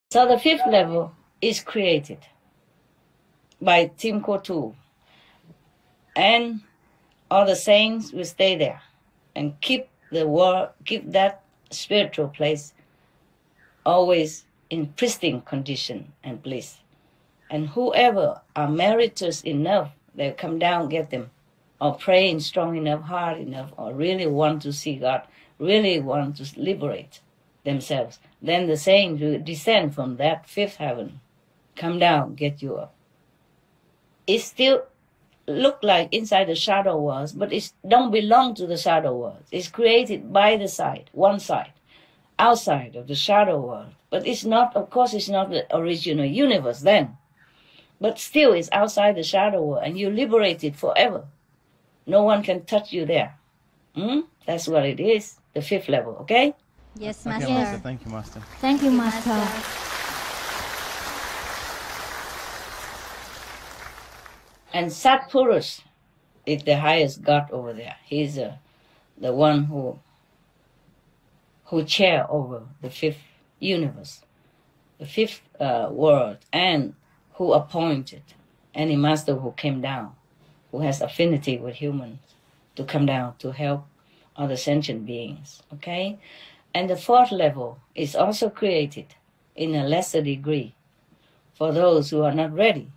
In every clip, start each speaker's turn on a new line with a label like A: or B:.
A: So the fifth level is created by Team Kotu. And all the saints will stay there and keep the world, keep that spiritual place always in pristine condition and bliss. And whoever are meritorious enough, they'll come down, get them, or praying strong enough, hard enough, or really want to see God, really want to liberate themselves. Then the saints will descend from that fifth heaven, come down, get you up. It still look like inside the shadow world, but it don't belong to the shadow world. It's created by the side, one side, outside of the shadow world. But it's not, of course, it's not the original universe then. But still it's outside the shadow world, and you're liberated forever. No one can touch you there. That's what it is, the fifth level, okay?
B: Yes, Master.
C: Okay, Master. Thank you, Master.
B: Thank you, Master.
A: And Satpurus is the highest God over there. He's the one who chair over the fifth universe, the fifth world, and who appointed any master who came down, who has affinity with humans, to come down to help other sentient beings, okay? And the fourth level is also created in a lesser degree for those who are not ready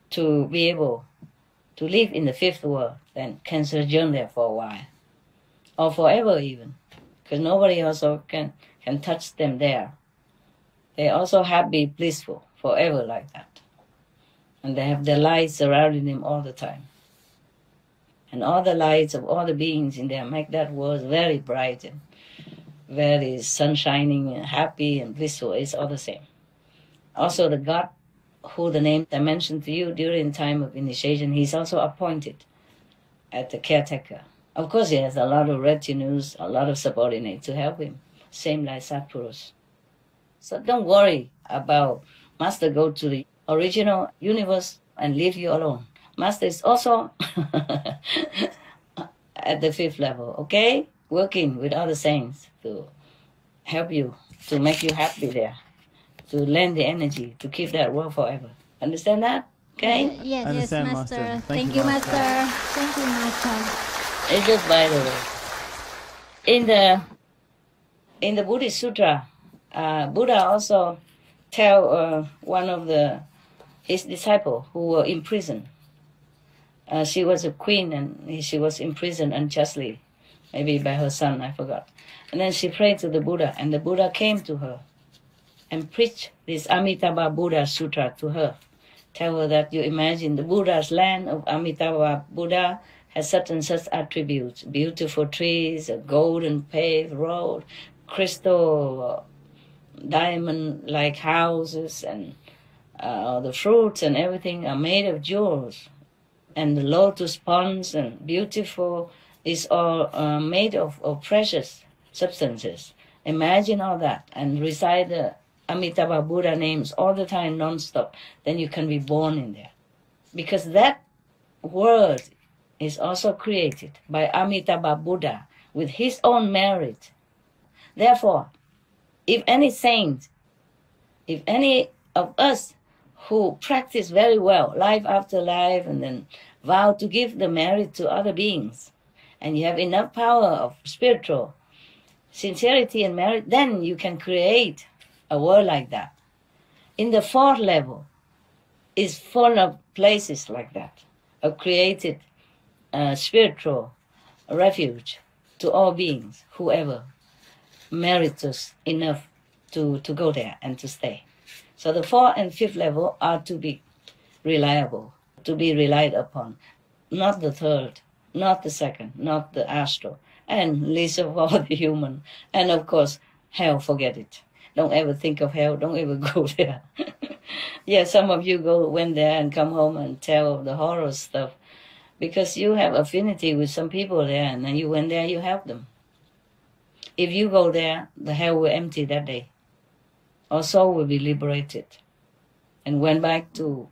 A: to be able to live in the fifth world, then can sojourn there for a while, or forever even, because nobody also can touch them there. They also happy, blissful, forever like that. And they have the light surrounding them all the time. And all the lights of all the beings in there make that world very bright and very sunshining and happy and blissful. It's all the same. Also the God who the name I mentioned to you during time of initiation, he's also appointed as the caretaker. Of course, he has a lot of retinues, a lot of subordinates to help him, same like Satpurus. So don't worry about Master go to the original universe and leave you alone. Master is also at the fifth level, okay? Working with other saints to help you, to make you happy there, to lend the energy to keep that world forever. Understand that? Okay?
B: Yes,
C: Understand,
B: Master.
C: Master.
B: Thank you, Master. Thank you, Master.
A: It's just by the way. In the Buddhist Sutra, Buddha also tell one of his disciples who were in prison. She was a queen and she was imprisoned unjustly, maybe by her son, I forgot. And then she prayed to the Buddha, and the Buddha came to her and preached this Amitabha Buddha Sutra to her. Tell her that you imagine the Buddha's land of Amitabha Buddha has such and such attributes, beautiful trees, a golden paved road, crystal, diamond-like houses, and the fruits and everything are made of jewels. And the lotus ponds and beautiful is all made of precious substances. Imagine all that and recite the Amitabha Buddha names all the time, non-stop. Then you can be born in there. Because that world is also created by Amitabha Buddha with his own merit. Therefore, if any saint, if any of us who practice very well, life after life, and then vow to give the merit to other beings, and you have enough power of spiritual sincerity and merit, then you can create a world like that. In the fourth level is full of places like that, a created spiritual refuge to all beings, whoever merits enough to go there and to stay. So the fourth and fifth level are to be reliable, to be relied upon, not the third, not the second, not the astral, and least of all the human. And of course, hell, forget it. Don't ever think of hell, don't ever go there. Yeah, some of you went there and come home and tell the horror stuff because you have affinity with some people there, and then you went there, you help them. If you go there, the hell will empty that day. Our soul will be liberated and went back to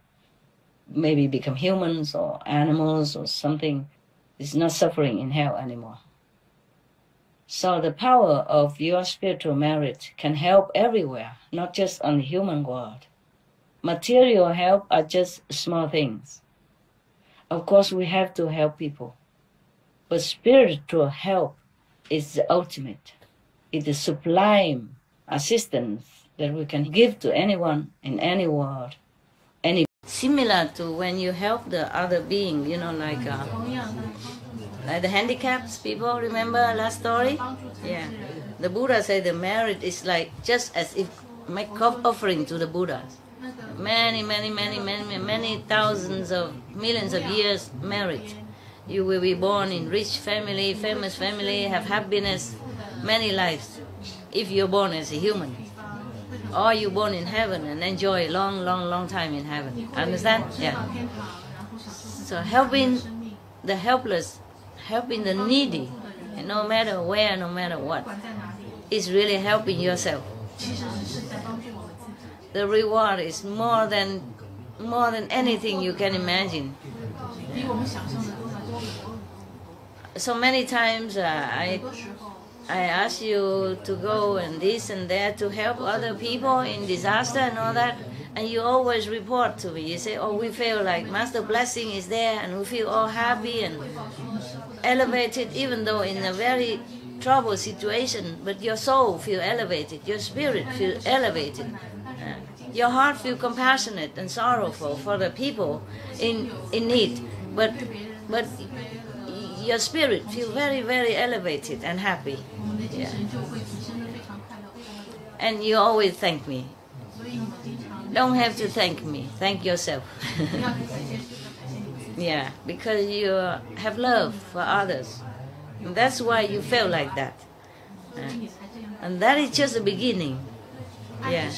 A: maybe become humans or animals or something. It's not suffering in hell anymore. So the power of your spiritual merit can help everywhere, not just on the human world. Material help are just small things. Of course, we have to help people. But spiritual help is the ultimate. It's the sublime assistance that we can give to anyone in any world. Similar to when you help the other being, like the handicapped people, remember last story? Yeah. The Buddha said the merit is like just as if make offering to the Buddhas. Many thousands of millions of years merit. You will be born in rich family, famous family, have happiness, many lives, if you're born as a human. Or you're born in heaven and enjoy a long time in heaven. Understand? Yeah. So helping the helpless, helping the needy, and no matter where, no matter what, is really helping yourself. The reward is more than anything you can imagine. So many times I ask you to go and this and that to help other people in disaster and all that, and you always report to me. You say, oh, we feel like Master blessing is there and we feel all happy and elevated, even though in a very troubled situation, but your soul feel elevated, your spirit feel elevated. Your heart feel compassionate and sorrowful for the people in need, but your spirit feel very elevated and happy. Yeah. And you always thank me. Don't have to thank me. Thank yourself. Yeah, because you have love for others. And that's why you feel like that. And that is just the beginning. Yeah.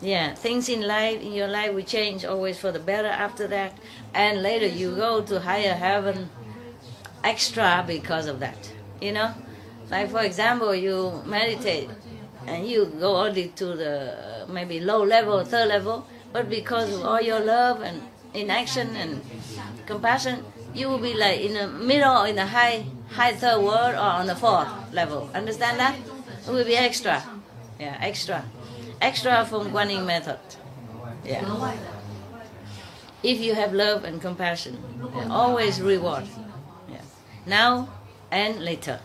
A: Yeah, things in your life will change always for the better after that. And later you go to higher heaven extra because of that. Like for example, you meditate and you go only to the maybe low level, third level, but because of all your love and inaction and compassion, you will be like in the middle or in the high third world or on the fourth level. Understand that? It will be extra. Yeah, extra. Extra from Guanyin method. Yeah. If you have love and compassion, always reward. Yeah. Now and later.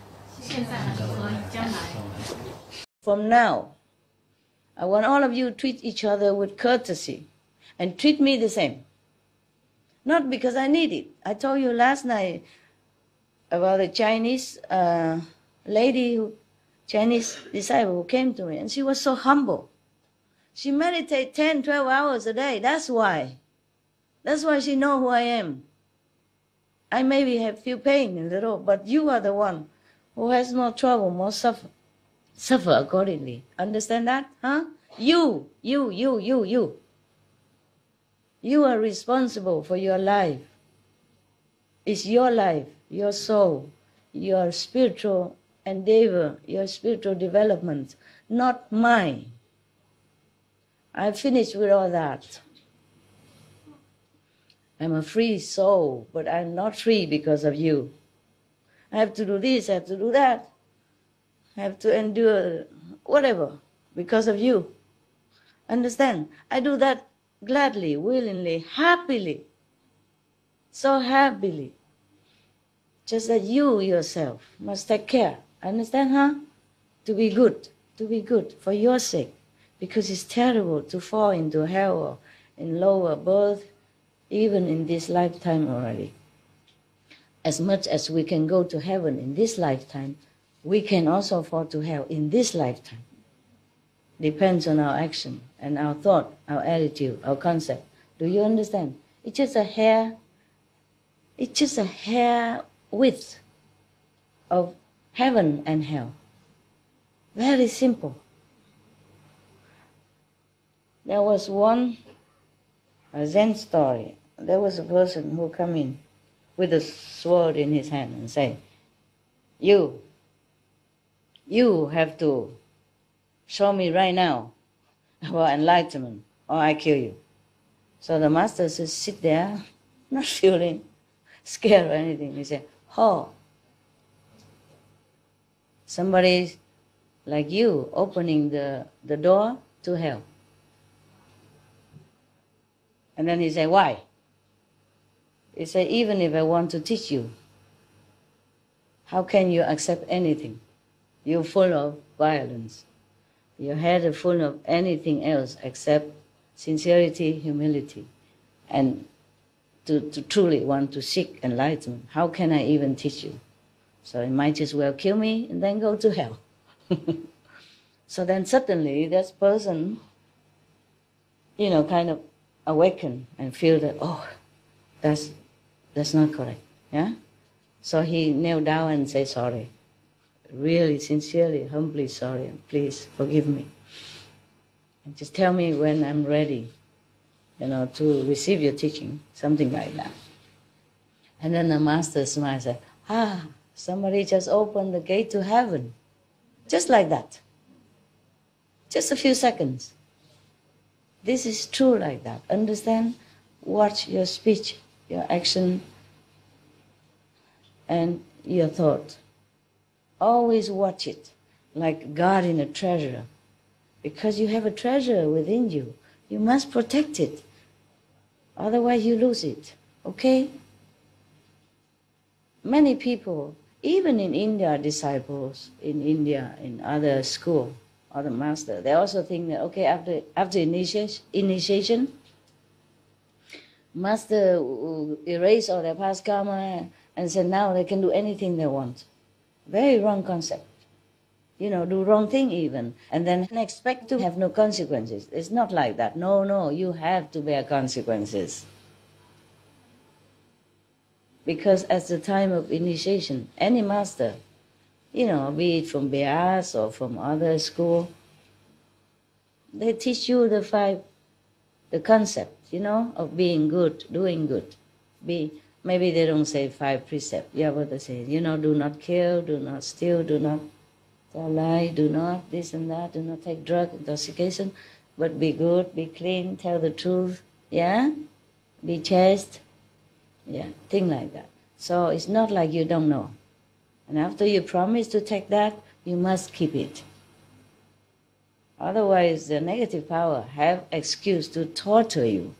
A: From now, I want all of you to treat each other with courtesy and treat me the same. Not because I need it. I told you last night about a Chinese Chinese disciple who came to me, and she was so humble. She meditates 10, 12 hours a day. That's why. That's why she knows who I am. I maybe have feel pain a little, but you are the one who has more trouble, more suffer. Suffer accordingly. Understand that? Huh? You. You are responsible for your life. It's your life, your soul, your spiritual endeavor, your spiritual development, not mine. I finished with all that. I'm a free soul, but I'm not free because of you. I have to do this, I have to do that. I have to endure whatever because of you. Understand? I do that gladly, willingly, happily. So happily. Just that you yourself must take care. Understand, huh? To be good for your sake. Because it's terrible to fall into hell or in lower birth, even in this lifetime already. As much as we can go to heaven in this lifetime, we can also fall to hell in this lifetime. Depends on our action and our thought, our attitude, our concept. Do you understand? It's just a hair width of heaven and hell. Very simple. There was a Zen story. There was a person who come in with a sword in his hand and say, you have to show me right now about enlightenment or I kill you. So the master says, sit there, not feeling scared or anything. He said, Somebody like you opening the door to hell. And then he said, why? He said, even if I want to teach you, how can you accept anything? You're full of violence. Your head is full of anything else except sincerity, humility, and to truly want to seek enlightenment. How can I even teach you? So you might as well kill me and then go to hell. So then suddenly this person, kind of awaken and feel that, oh, that's not correct. Yeah? So he knelt down and said sorry. Really, sincerely, humbly sorry. Please forgive me. And just tell me when I'm ready, to receive your teaching, something like that. And then the master smiled and said, somebody just opened the gate to heaven. Just like that. Just a few seconds. This is true like that. Understand? Watch your speech, your action, and your thought. Always watch it like guarding a treasure. Because you have a treasure within you. You must protect it. Otherwise you lose it. Okay? Many people, even in India, disciples in India, in other school, other master, they also think that, okay, after initiation, master will erase all their past karma and say now they can do anything they want. Very wrong concept. Do wrong thing even, and then expect to have no consequences. It's not like that. No, you have to bear consequences. Because at the time of initiation, any master, be it from Beas or from other school, they teach you the concept, of being good, doing good. Maybe they don't say 5 precepts. Yeah, but they say, do not kill, do not steal, do not tell lie, do not this and that, do not take drug, intoxication, but be good, be clean, tell the truth, yeah? Be chaste, yeah, thing like that. So it's not like you don't know. And after you promise to take that, you must keep it. Otherwise, the negative power have excuse to torture you,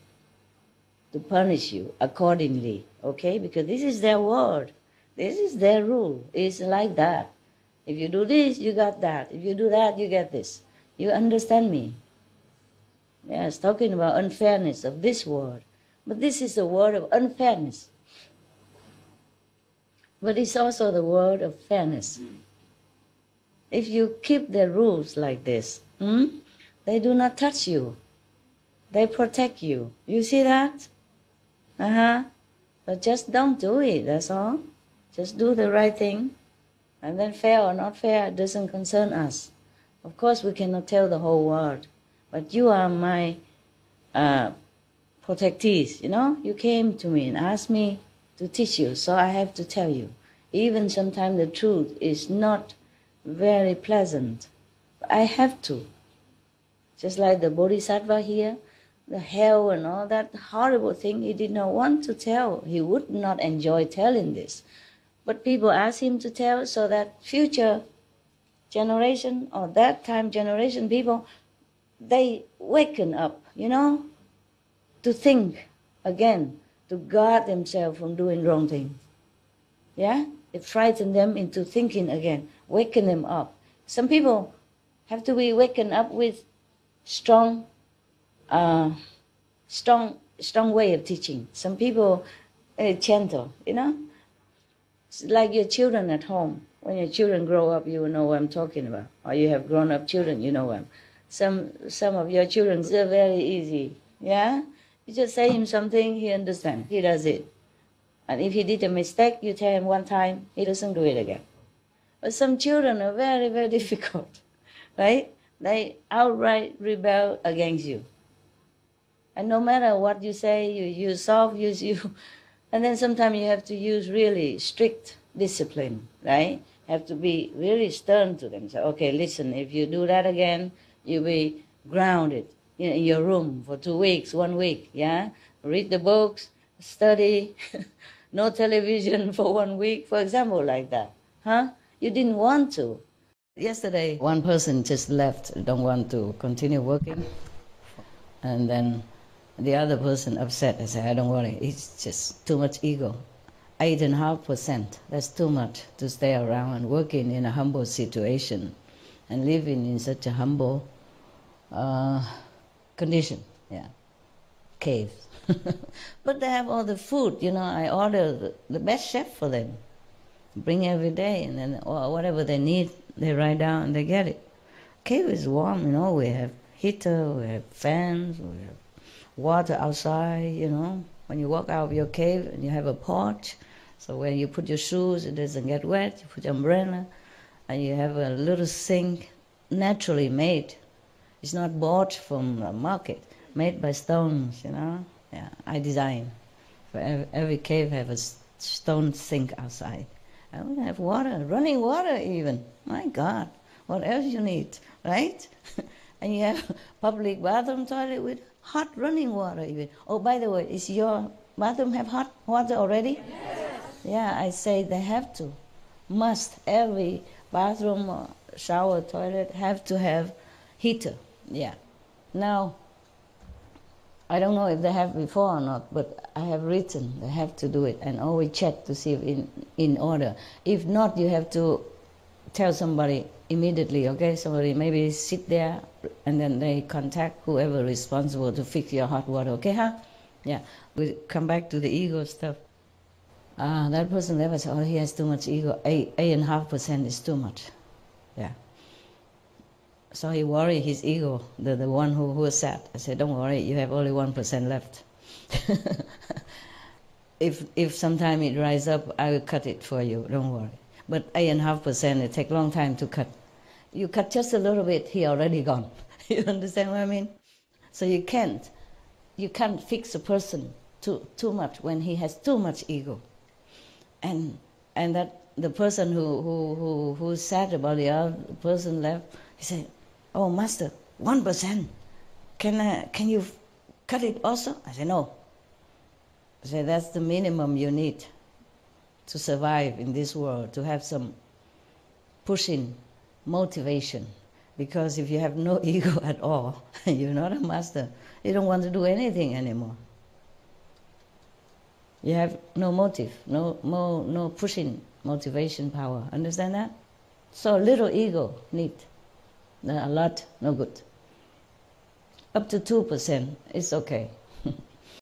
A: to punish you accordingly, okay? Because this is their word. This is their rule. It's like that. If you do this, you got that. If you do that, you get this. You understand me? Yes, talking about unfairness of this world. But this is the word of unfairness. But it's also the word of fairness. If you keep the rules like this, they do not touch you. They protect you. You see that? But just don't do it, that's all. Just do the right thing. And then fair or not fair doesn't concern us. Of course, we cannot tell the whole world. But you are my protectees, You came to me and asked me to teach you, so I have to tell you. Even sometimes the truth is not very pleasant. I have to. Just like the Bodhisattva here, the hell and all that horrible thing, he did not want to tell. He would not enjoy telling this. But people ask him to tell so that future generation or that time generation people, they waken up, to think again, to guard themselves from doing wrong thing. Yeah? It frightens them into thinking again, waken them up. Some people have to be wakened up with strong way of teaching. Some people gentle, It's like your children at home. When your children grow up, you will know what I'm talking about. Or you have grown-up children, you know what. Some of your children are very easy, yeah? You just say him something, he understands, he does it. And if he did a mistake, you tell him one time, he doesn't do it again. But some children are very, very difficult, right? They outright rebel against you. And no matter what you say, you use soft, and then sometimes you have to use really strict discipline, right? You have to be really stern to them. So, okay, listen, if you do that again, you'll be grounded in your room for 2 weeks, 1 week, yeah? Read the books, study, no television for 1 week, for example, like that. You didn't want to. Yesterday, one person just left, don't want to continue working. And then the other person upset. I said, don't worry, it's just too much ego. 8.5%, that's too much to stay around and working in a humble situation and living in such a humble condition. Yeah, caves. But they have all the food, you know, I order the best chef for them. Bring every day, and then whatever they need, they write down and they get it. Cave is warm, you know, we have heater, we have fans, we have water outside, you know. When you walk out of your cave and you have a porch, so when you put your shoes, it doesn't get wet, you put your umbrella, and you have a little sink naturally made. It's not bought from a market, made by stones, you know. Yeah, I design. For every cave have a stone sink outside. And we have water, running water even. My God, what else you need, right? And you have public bathroom toilet with hot running water even. Oh, by the way, is your bathroom have hot water already? Yes. Yeah, I say they have to. Must. Every bathroom, or shower, toilet have to have heater. Yeah. Now, I don't know if they have before or not, but I have written they have to do it and always check to see if in order. If not, you have to tell somebody immediately, okay? Somebody maybe sit there and then they contact whoever responsible to fix your hot water, okay, huh? Yeah, we come back to the ego stuff. That person never said, oh, he has too much ego. 8.5% is too much. Yeah. So he worried his ego, the one who was sad. I said, don't worry, you have only 1% left. If sometime it rise up, I will cut it for you, don't worry. But 8.5%, it takes a long time to cut. You cut just a little bit, he already gone. You understand what I mean? So you can't fix a person too much when he has too much ego. And that the person who's sad about the other person left, he said, oh, Master, 1%. Can you cut it also? I said, no. I said, that's the minimum you need to survive in this world, to have some pushing motivation. Because if you have no ego at all, you're not a master, you don't want to do anything anymore. You have no motive, no pushing motivation power. Understand that? So little ego need. A lot, no good. Up to 2%, it's okay.